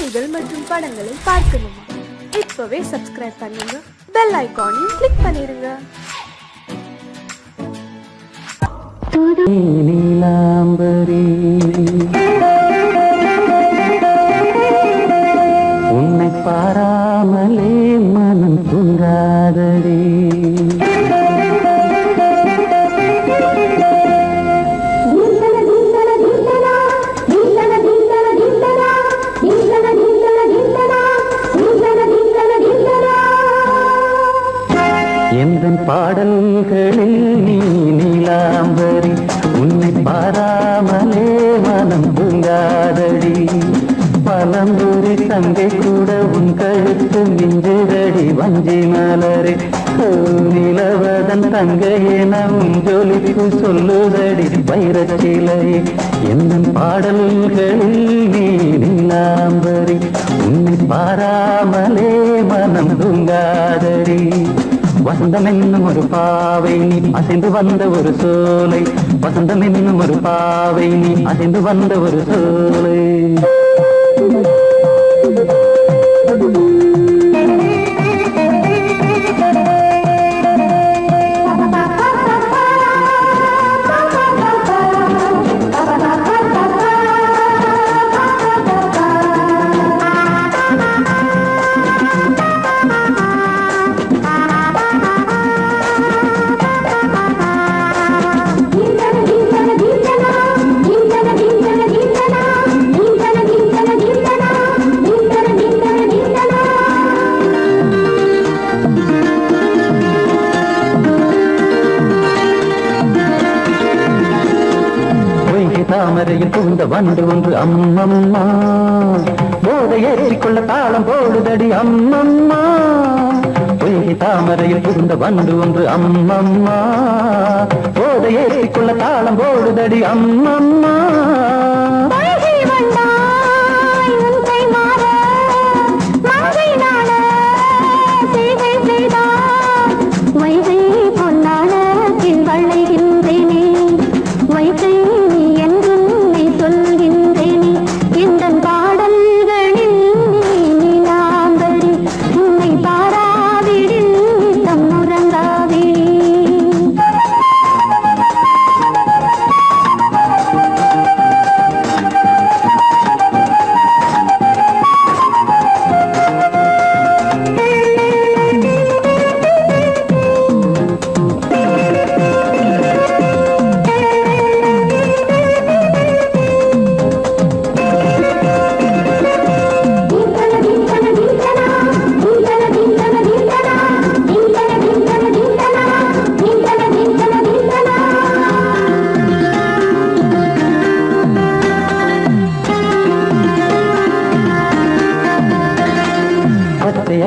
காணொளிகள் மற்றும் படங்களை பார்க்கணுமா? இப்பவே சப்ஸ்கிரைப் பண்ணுங்க, பெல் ஐகானையும் கிளிக் பண்ணிருங்க. நீலாம்பரி உன்னை பாராமலே மனம் தூங்காதடி. எந்தன் பாடல்களில் நீ நீலாம்பரி உன்னை பாராமலே மனம் தூங்காதடி. பழம்புரி தங்கை கூட உன் கழுத்து மிஞ்சுதடி வஞ்சி மலரே. நிலவதன் தங்கையே நம் ஜொலிக்கு சொல்லுதடி வைரச்சிலை. எந்தன் பாடல்களில் நீ நீலாம்பரி உன்னை பாராமலே மனம் தூங்காதடி. வசந்தம் என்னும் ஒரு பாவை நீ அசைந்து வந்த ஒரு சோலை. வசந்தம் என்னும் ஒரு பாவை நீ அசைந்து வந்த ஒரு சோலை. தாமரையில் புகுந்த வண்டு ஒன்று அம்மம்மா போதை ஏற்றிக்கொள்ள தாளம் போடுதடி அம்மம்மா. பொய்கை தாமரையில் புகுந்த வண்டு ஒன்று அம்மம்மா போதை ஏற்றிக்கொள்ள தாளம் போடுதடி அம்மம்மா.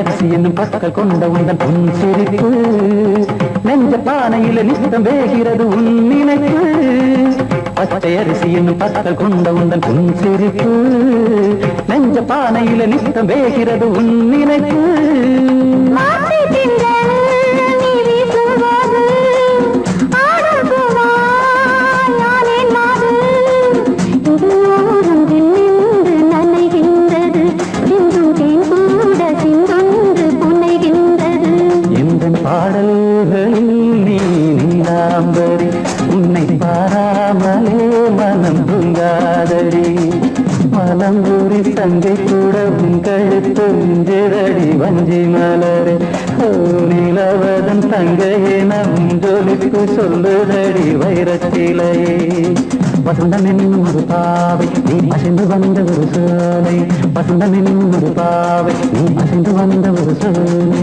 அரிசி என்னும் பற்கள் கொண்ட உந்தன் பொன் சிரிப்பு நெஞ்ச பானையில நித்தம் வேகிறது உன் நினைப்பு. பச்சை அரிசி என்னும் பற்கள் கொண்ட உந்தன் பொன் சிரிப்பு நெஞ்ச பானையில நித்தம் வேகிறது உன் நினைப்பு. பாடல்களில் நீ நீலாம்பரி உன்னை பாராமலே மனம் தூங்காதடி. மலம்பூரி தங்கை கூட உன் கழுத்து மிஞ்சுதடி வஞ்சி மலரே. நிலவதன் தங்கையே நம் ஜொலிக்கு சொல்லுதடி வைரச்சிலையே. வசந்தம் என்னும் ஒரு பாவை நீ அசைந்து வந்த ஒரு சோலை. வசந்தம் என்னும் ஒரு பாவை நீ அசைந்து வந்த ஒரு சோலை.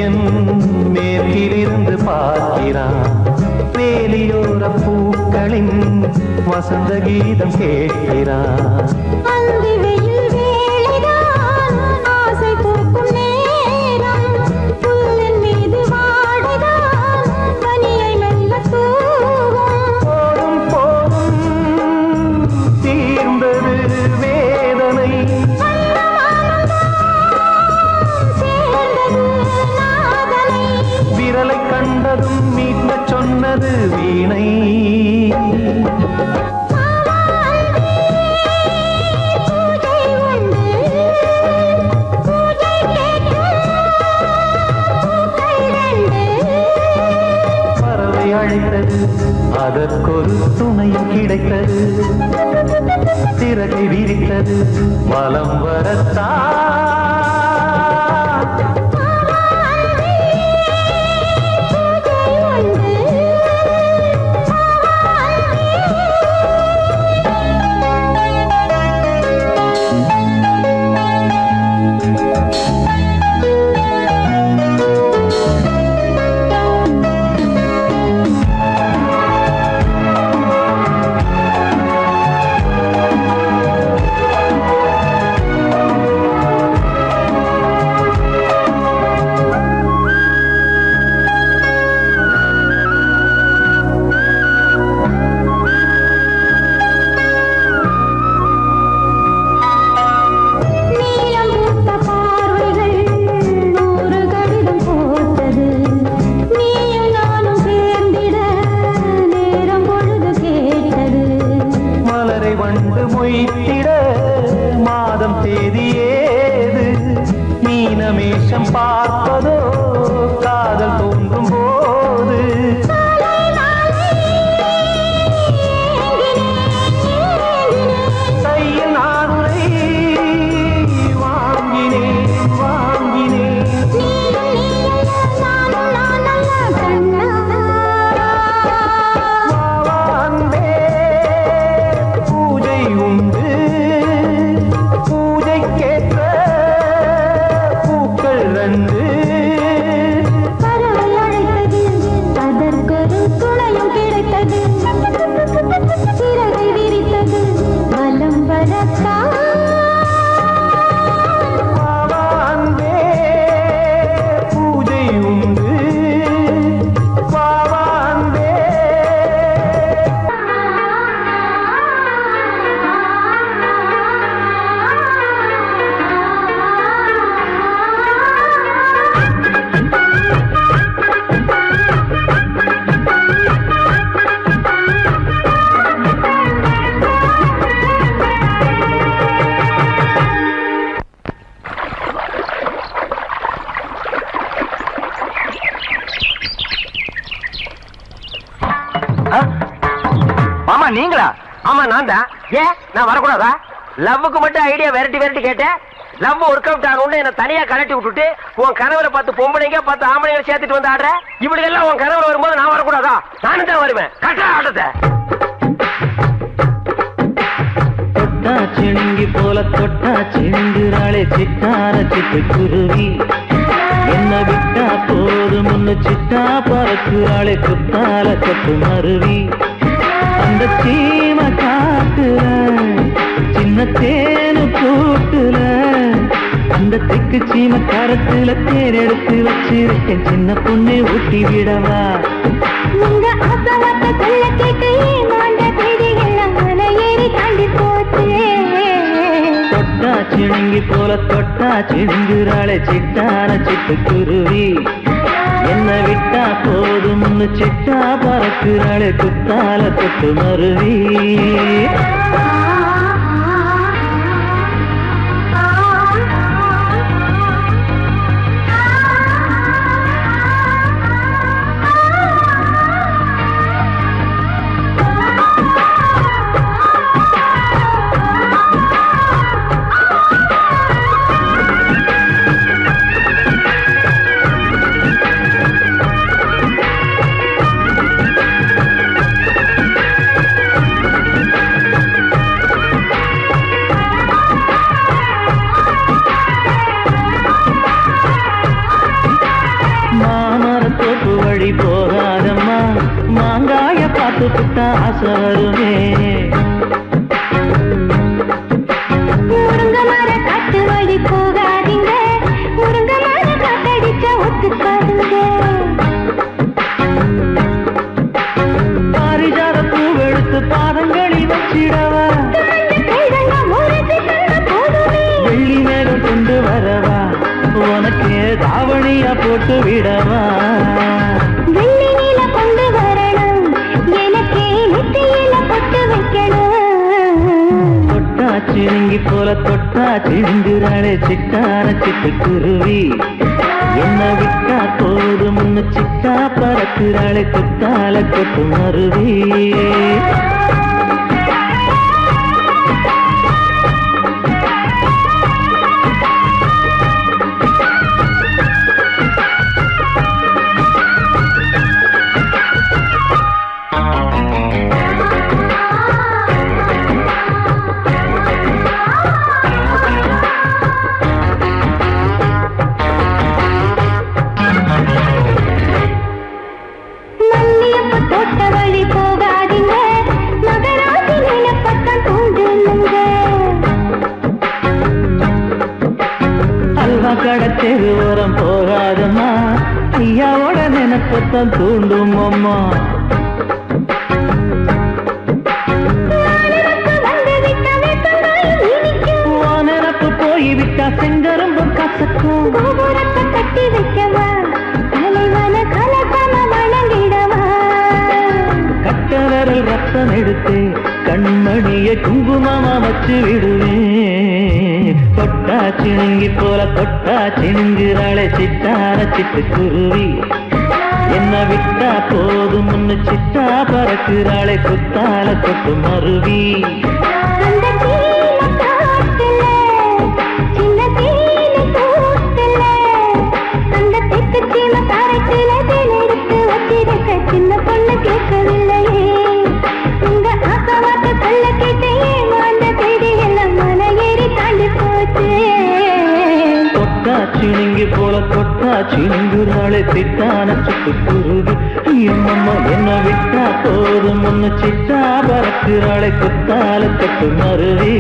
சூரியன் மேற்கிலிருந்து பார்க்கிறான் வேலியோர பூக்களின் வசந்த கீதம் கேட்கிறான் வீணை பறவை அழைத்தது அதற்கொரு துணையும் கிடைத்தது சிறகை விரித்தது வலம் வரத்தா மாதம் தேதியேது மீனமேஷம் பார்ப்பதோ காதல் தோன்றும் போது கையில் நானுரை வாங்கினேன் வாங்கினேன் பூஜை உண்டு மாமா நீங்களா? ஆமா நான் தான். ஏன் நான் வரக்கூடாதா? லவ்வுக்கு மட்டும் ஐடியா விரட்டி விரட்டி கேட்டேன். லவ் ஒர்க் அவுட் ஆகணும்னு என்ன தனியா கலட்டி விட்டுட்டு உன் கனவுல பார்த்து பொம்பளைங்க பார்த்து ஆம்பளைங்க சேர்த்துட்டு வந்து ஆடுற. இப்படி எல்லாம் உன் கனவுல வரும்போது நான் வரக்கூடாதா? நானும் தான் வருவேன். கட்டா ஆட்டத்தை தொட்டா சிணுங்கி போல தொட்டா சிணுங்குறாளே சிட்டார சிட்டு குருவி என்ன விட்டா போதும் முன்னு சிட்டா பறக்குறாளே குத்தால கொத்து மருவி அந்த சீம காட்டுல சின்ன தேனு கூட்டுல அந்த தெக்கு சீம கரத்துல தேர் எடுத்து வச்சிருக்கேன் சின்ன பொண்ணு ஊட்டி விடவா உங்க அசவத்த சொல்ல கேட்டு மாண்ட தேடி எல்லாம் மலையேறி தாண்டி போச்சு தொட்டா சிணுங்கி போல தொட்டா சிணுங்குறாளே சிட்டான சிட்டு குருவி என்ன விட்டா போதும் சிட்டா பறக்குறாளே குத்தால கொத்து மருவி புட்டா ஆசை வருமே. முருங்க மர காட்டு வழி போகாதீங்க, முருங்க மர காத்தடிச்ச ஒத்துக்காதுங்க. பாரிஜாத பூவெடுத்து பாதங்களில் வச்சிடவா, வெள்ளி மேகம் கொண்டு வரவா, உனக்கு தாவணியா போட்டு விடவா. வெள்ளி நீல கொண்டு வரணும், எனக்கே நெத்தியில பொட்டு வைக்கணும். தொட்டா சிணுங்கி போல தொட்டா சிணுங்குறாளே சிட்டான சிட்டுக்குருவி, என்ன விட்டா போதும் முன்னு சிட்டா பறக்குறாளே கொத்தால கொத்து மருவி. கடத்தெரு ஓரம் போகாதம்மா, ஐயாவோட நினைப்பத்தான் தூண்டும் அம்மா. நினப்பு போய்விட்டா செங்கரும்பு கசக்கும். கட்டி வைக்கவா, தலைவன கலசம வணங்கிடவா. கட்ட விரல் ரத்தம் எடுத்து கண்மணிய குங்குமமா வச்சு விடுவேன். தொட்டா சிணுங்கி போல தொட்டா சிணுங்குறாளே சிட்டான சிட்டுக்குருவி, என்ன விட்டா போதும் முன்னு சிட்டா பறக்குறாளே குத்தால கொத்து மருவி. சின்ன பொண்ணு கேட்கவில்லையே, உங்க ஆசவாட்ட சொல்ல கேட்டையே, அந்த தேடி எல்லாம் மலை ஏறி தாண்டி போச்சு. தொட்டா சிணுங்கி போல தொட்டா சிணுங்குறாளே சிட்டான சிட்டுக்குருவி, எம்மம்மா என்ன விட்டா போதும் முன்னு சிட்டா பறக்குறாளே குத்தால கொத்து மருவி.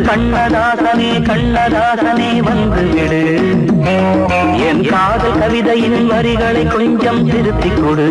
கண்ணதாசனே கண்ணதாசனே வந்து விடு என் காதல் கவிதையின் வரிகளை கொஞ்சம் திருத்திக் கொடு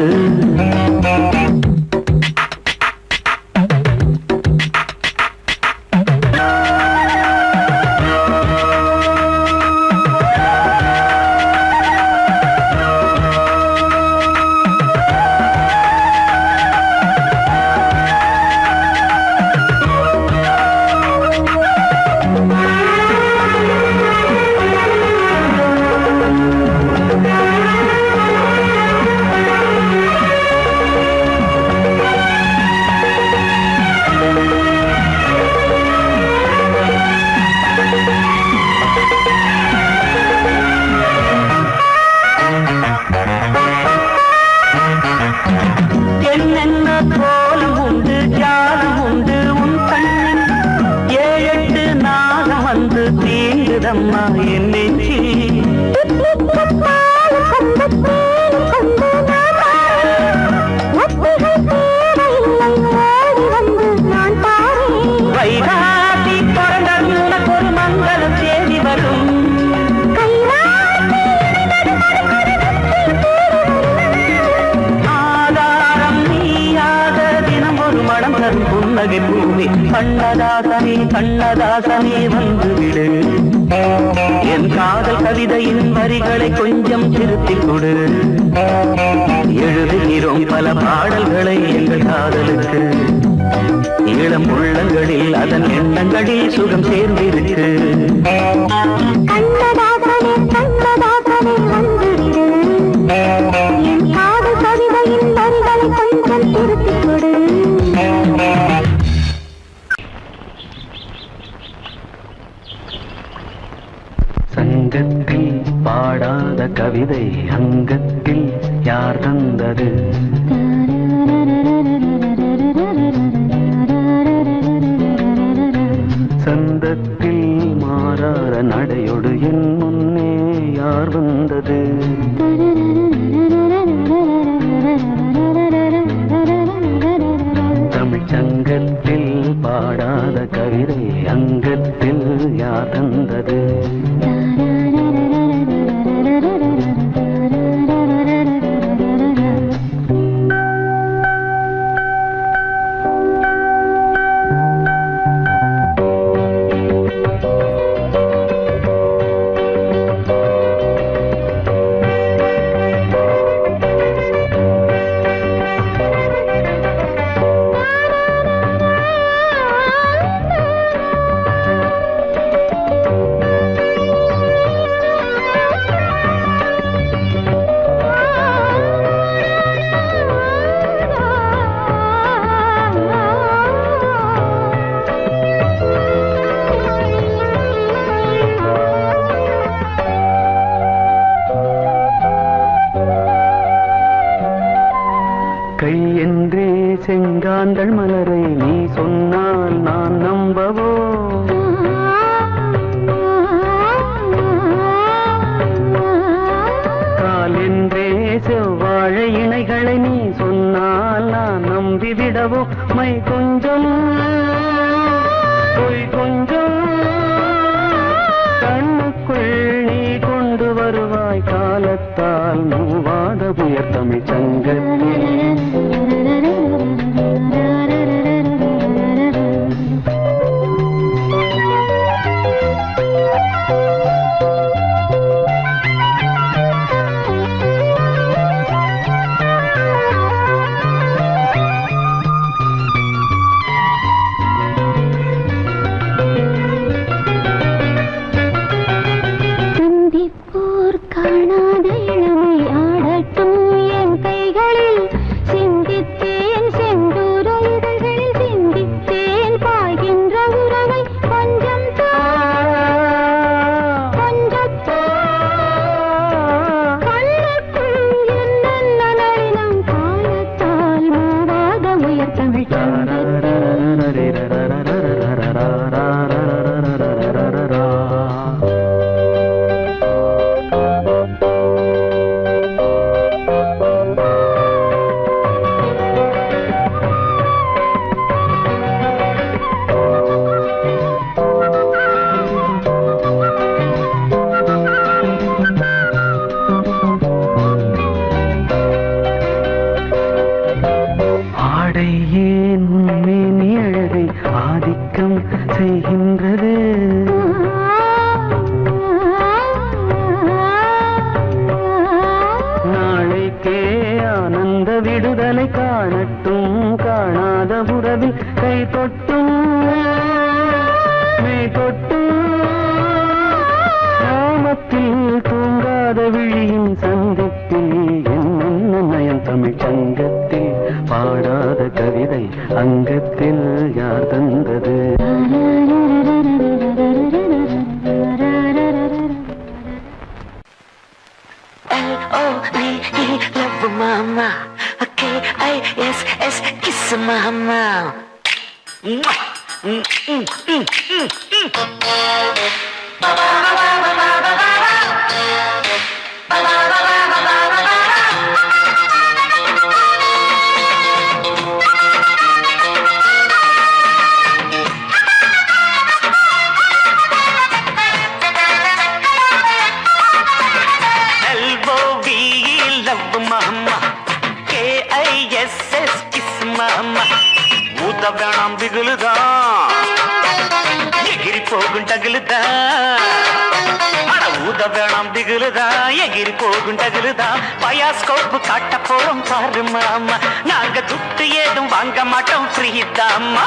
கண்ணதாசனே கண்ணதாசனே வந்து விடு என் காதல் கவிதையின் வரிகளை கொஞ்சம் திருத்திக் கொடு எழுதுகிறோம் பல பாடல்களை எங்கள் காதலுக்கு இளம் உள்ளங்களில் அதன் எண்ணங்களில் சுகம் சேர்ந்திருக்கு கண்ணதாசனே கண்ணதாசனே வந்து விடு என் காதல் கவிதையின் வரிகளை கொஞ்சம் திருத்திக் கொடு சங்கத்தில் பாடாத கவிதை அங்கத்தில் யார் தந்தது சந்தத்தில் மாறாத நடையோடு என் முன்னே யார் வந்தது தமிழ் சங்கத்தில் பாடாத கவிதை அங்கத்தில் யார் தந்தது செங்காந்தள் மலரை நீ சொன்னால் நான் நம்பவோ கால் என்றே செவ்வாழை இணைகளை நீ சொன்னால் நான் நம்பிவிடவோ மை கொஞ்சம் பொய் கொஞ்சம் கண்ணுக்குள் நீ கொண்டு வருவாய் காலத்தால் மூவாத புயர் தமிழ் சங்கத்தில் ஆடட்டும் என் கைகளில் சிந்தித்தேன் செந்தூர இதழ் அந்த விடுதலை காணட்டும், காணாத உறவில் கை தொட்டும் மெய் தொட்டும், கிராமத்தில் தூங்காத விழியின் சங்கத்தில் என்ன நயம் தமிழ் சங்கத்தில் பாடாத கவிதை அங்கத்தில் யார் தந்தது? Love mama, K-I-S-S, kiss mama. K-I-S-S, kiss mama. ஊத வேணாம் பிகுலுதா, எகிரி போகும் டகுலுதா. அட ஊத வேணாம் பிகுலுதா, எகிரி போகும் டகுலுதா. பயாஸ்கோப்பு காட்ட போறோம் பாரு மாமா, நாங்க துட்டு ஏதும் வாங்க மாட்டோம் ஃப்ரீ தாமா.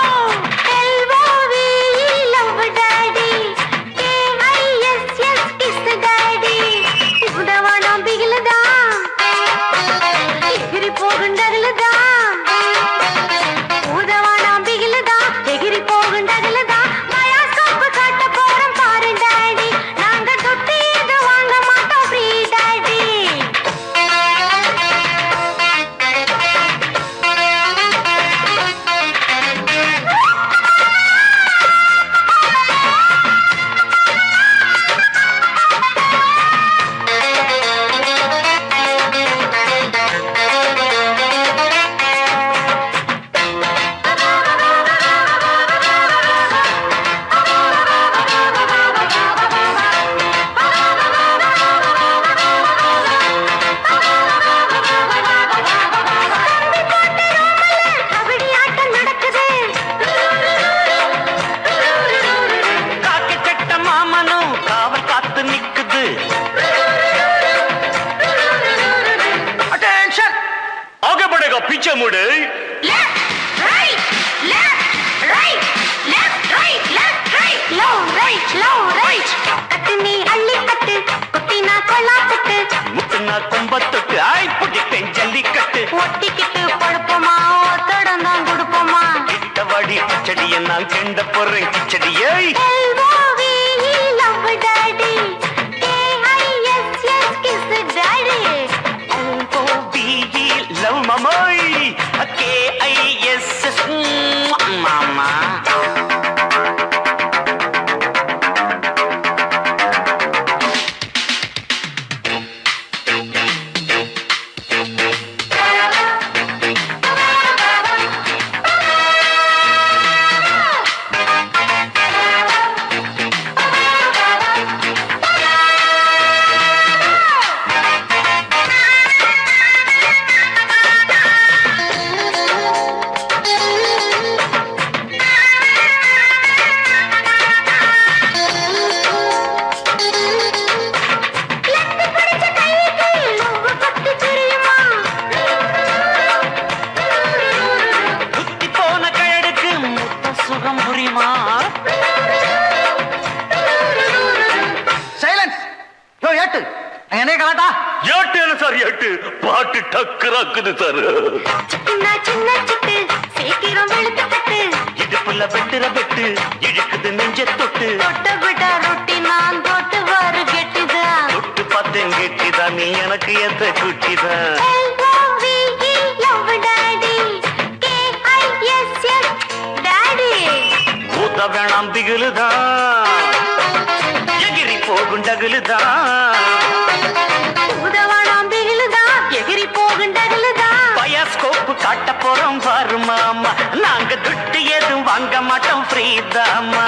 பயாஸ்கோப்பு காட்ட போறோம் பாரு மாமா, நாங்க துட்டு ஏதும் வாங்க மாட்டோம் ஃப்ரீ தாமா.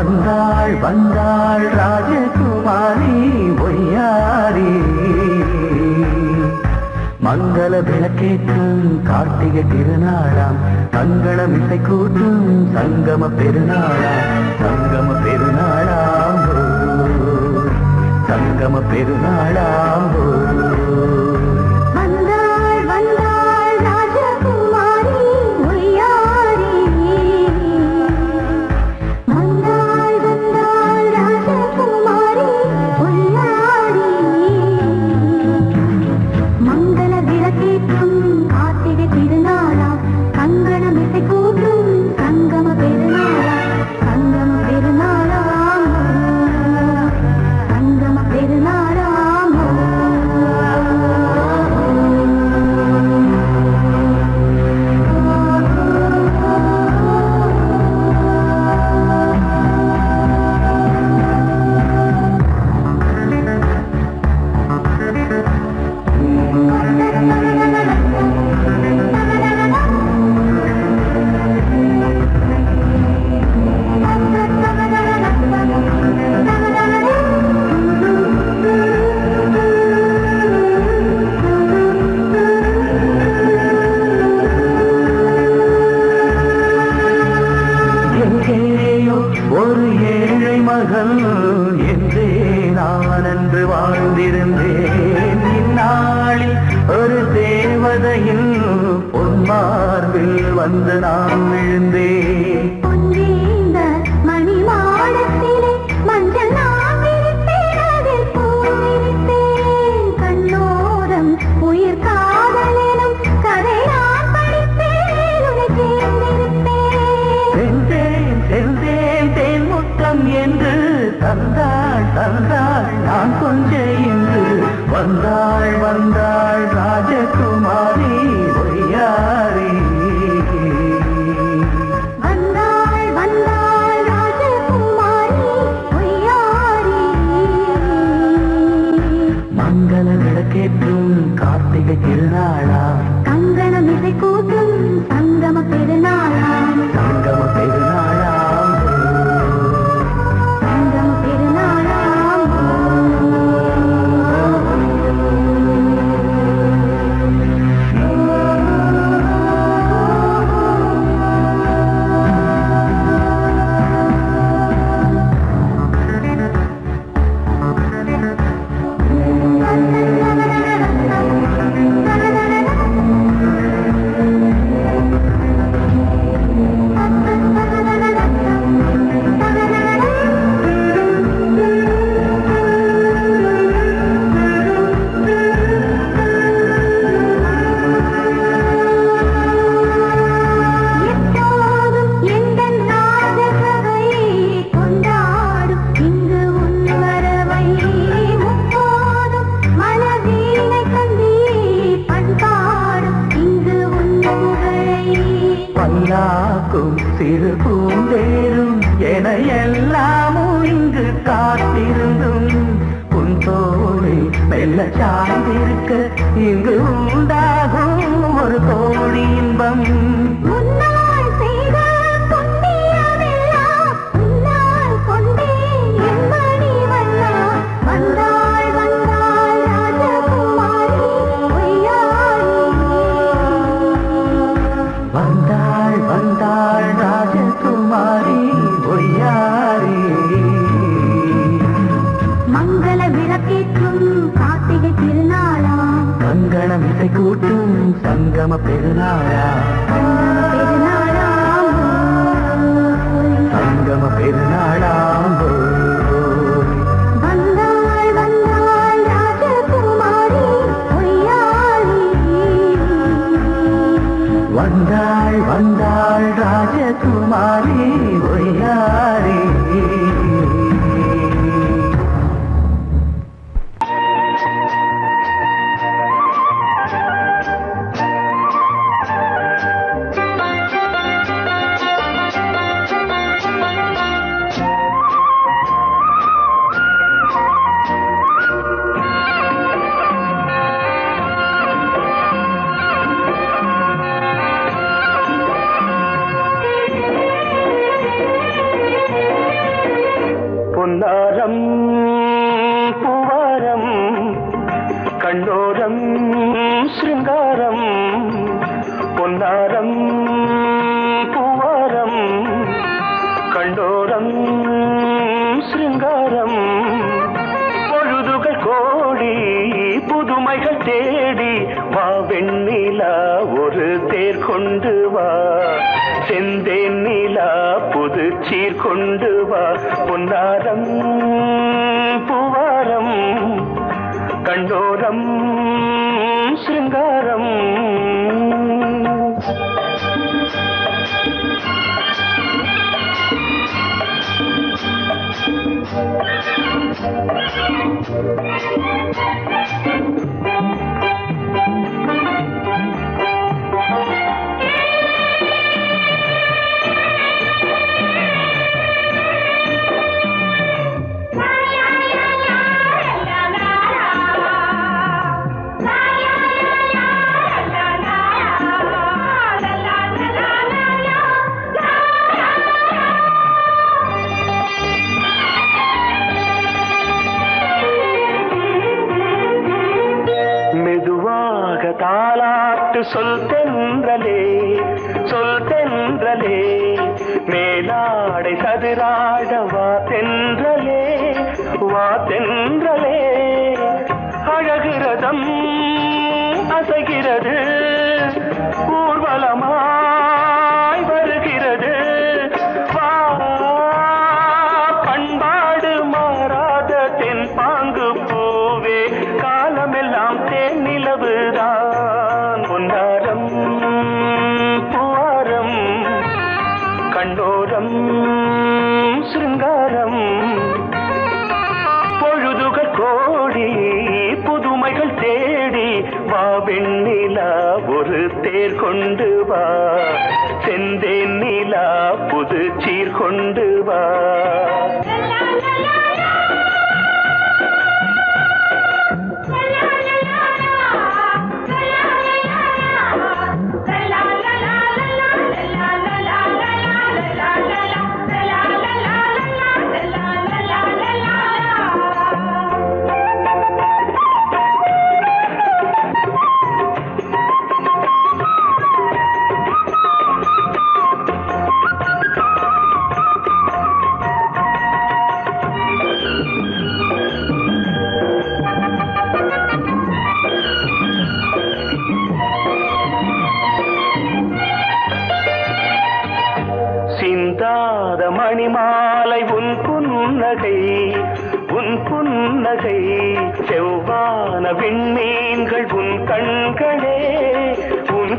வந்தாள் வந்தாள் ராஜகுமாரி ஒய்யாரி மங்கள விளக்கேற்றும் கார்த்திகை திருநாளாம் மங்களம் இசை கூட்டும் சங்கம பெருநாளாம் சங்கம பெருநாளாம் சங்கம பெருநாளாம் வந்தாள் வந்தாள் ராஜகுமாரி ஒய்யாரி வந்தாள் வந்தாள் ராஜகுமாரி ஒய்யாரி மங்கள விளக்கேற்றும் கார்த்திகை திருநாளாம் கங்கணம் இசை கூட்டும் சங்கம பெருநாளாம் சங்கம பெருநாளாம் சங்கம பெருநாளாம் எங்கேயோ ஒரு ஏழை மகள் என்றே நான் என்று வாழ்ந்திருந்தேன் இந்நாளில் ஒரு தேவதையில் பொன்மார்பில் வந்து நான் விழுந்தேன் பொன்னேந்த மணிமாடத்திலே மஞ்சள் நான் விரித்தேன் அதில் பூ விரித்தேன் கண்ணோரம் உயிர் காதலெனும் கதை நான் படித்தேன் உன்னை சேர்ந்திருப்பேன் சென்றேன் சென்றேன் தேன் முத்தம் என்று தந்தாள் தந்தாள் நான் கொஞ்சம் இன்று வந்தாள் வந்தாள் ராஜகுமாரி ஒய்யாரி வந்தாள் வந்தாள் ராஜகுமாரி ஒய்யாரி மங்கள விளக்கேற்றும் கார்த்திகை திருநாளா கங்கணம் இசை கூட்டும் சங்கம பெருநாளாம் சங்கம பெருநாளாம் சங்கம பெருநாளாம் எப்போதும் எந்தன் ராஜசபை கொண்டாடும் இங்கு உன் வரவை முப்போதும் மனவீணை தந்தி பண்பாடும் இங்கு உன் புகழை பல்லாக்கும் சிறு பூந்தேரும் என எல்லாமும் இங்கு காத்திருந்தும் உன் தோழி மெல்ல சாய்ந்திருக்க இங்கு உண்டாகும் ஒரு கோடி இன்பம் முன்னால் செய்த புண்ணியமெல்லாம் உன்னால் கொண்டேன் என் மணி வண்ணா வந்தாள் வந்தாள் ராஜகுமாரி ஒய்யாரி வந்தாள் வந்தாள் ராஜகுமாரி ஒய்யாரி மங்கள விளக்கேற்றும் கார்த்திகை திருநாளாம் கங்கணம் இசை கூட்டும் சங்கம பெருநாளா பெருநாளாம் சங்கம பெருநாளாம் வந்தாள் வந்தாள் ராஜகுமாரி ஒய்யாரி வந்தாள் வந்தாள் ராஜகுமாரி ஒய்யாரி பொன்னாரம் பூவாரம் கண்ணோரம் சிருங்காரம் பொன்னாரம் பூவாரம் கண்டோரம் சிருங்காரம் பொழுதுகள் கோடி புதுமைகள் தேடி வா வெண்ணிலா ஒரு தேர் கொண்டு வா செந்தேன் நிலா புது சீர் கொண்டு வா பொன்னாரம் பூவாரம் கண்டோரம் சிருங்காரம் தாலாட்டு சொல் தென்றலே மேலாடை சதுராட வா தென்றலே அழகிறதம் அசைகிறது ஊர்வலமாய் வருகிறது வா பண்பாடு மாறாத தென் பாங்கு பூவே காலமெல்லாம் தேன் நிலவுதான் பொன்னாரம் பூவாரம் கண்டோரம் சிருங்காரம் பொழுதுகள் கோடி புதுமைகள் தேடி வா வெண்ணிலா ஒரு தேர் கொண்டு வா செந்தேன் நிலா புது சீர் கொண்டு வா சிந்தாத மணிமாலை உன் புன்னகை செவ்வான விண்மீன்கள் உன்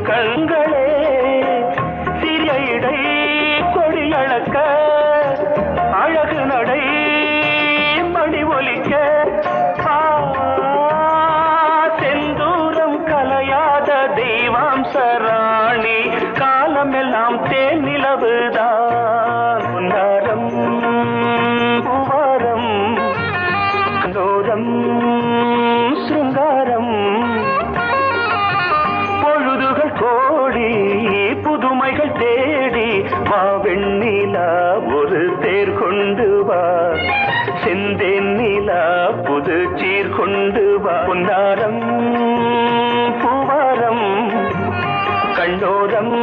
கண்களே சிறிய இடை கொடியளக்க அழகு நடை மணி ஒலிக்க செந்தூரம் கலையாத தெய்வாம்சராணி காலமெல்லாம் தேன் நிலவுதான் பொன்னாரம் பூவாரம் கண்டோரம் சிருங்காரம் பொழுதுகள் கோடி புதுமைகள் தேடி வா வெண்ணிலா ஒரு தேர் கொண்டு வா செந்தேன் நிலா புது சீர் கொண்டு வா பொன்னாரம் பூவாரம் கண்டோரம்